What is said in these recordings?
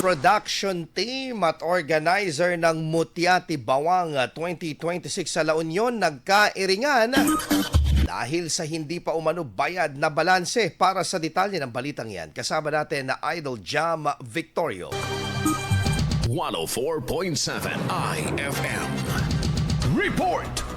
Production team at organizer ng Mutyati Bawang 2026 sa La Union nagkairingan dahil sa hindi pa umano bayad na balanse. Para sa detalye ng balitang yan, kasama natin na Idol Jam Victorio. 104.7 IFM Report.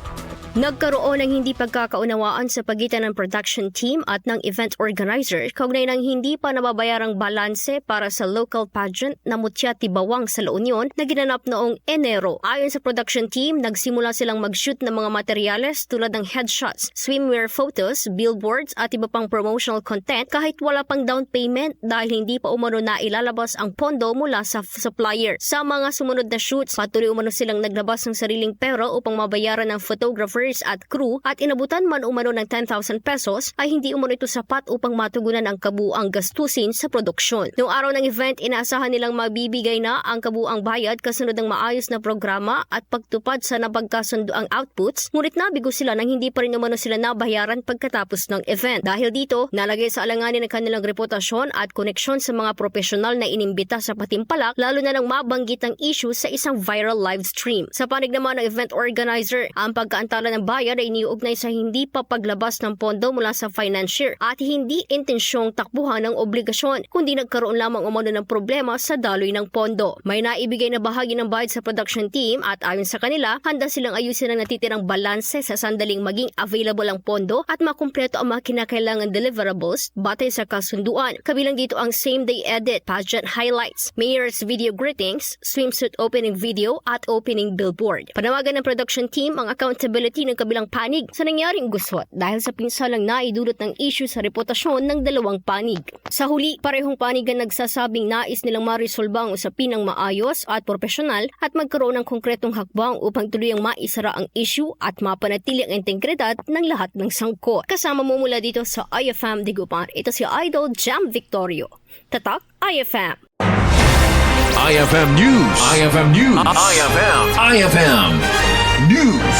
Nagkaroon ng hindi pagkakaunawaan sa pagitan ng production team at ng event organizer kaugnay ng hindi pa nababayarang balanse para sa local pageant na Mutyati Bawang sa La Union na ginanap noong Enero. Ayon sa production team, nagsimula silang mag-shoot ng mga materyales tulad ng headshots, swimwear photos, billboards at iba pang promotional content kahit wala pang down payment dahil hindi pa umano na ilalabas ang pondo mula sa supplier. Sa mga sumunod na shoots, patuloy umano silang naglabas ng sariling pera upang mabayaran ng photographer at crew at inabutan man umano ng 10,000 pesos ay hindi umano ito sapat upang matugunan ang kabuuang gastusin sa produksyon. Noong araw ng event, inaasahan nilang mabibigay na ang kabuuang bayad kasunod ng maayos na programa at pagtupad sa napagkasundoang outputs, ngunit nabigo sila nang hindi pa rin umano sila nabayaran pagkatapos ng event. Dahil dito, nalagay sa alanganin ang kanilang reputasyon at koneksyon sa mga profesional na inimbita sa Patimpalak, lalo na nang mabanggit ang issue sa isang viral live stream. Sa panig naman ng event organizer, ang pagkaantala ng bayad ay iniuugnay sa hindi pa paglabas ng pondo mula sa financier at hindi intensyong takbuhan ng obligasyon, kundi nagkaroon lamang umano ng problema sa daloy ng pondo. May naibigay na bahagi ng bayad sa production team at ayon sa kanila, handa silang ayusin ang natitirang balanse sa sandaling maging available ang pondo at makumpleto ang mga kinakailangan deliverables batay sa kasunduan. Kabilang dito ang same-day edit, pageant highlights, mayor's video greetings, swimsuit opening video at opening billboard. Panawagan ng production team ang accountability ng kabilang panig sa nangyaring gusot dahil sa pinsalang naidulot ng issue sa reputasyon ng dalawang panig. Sa huli, parehong panig ang nagsasabing nais nilang marisolba ang usapin ng maayos at profesional at magkaroon ng konkretong hakbang upang tuluyang maisara ang issue at mapanatili ang integridad ng lahat ng sangkot. Kasama mo mula dito sa IFM Digupan, ito si Idol Jam Victorio. Tatak IFM. IFM News. IFM News. IFM News.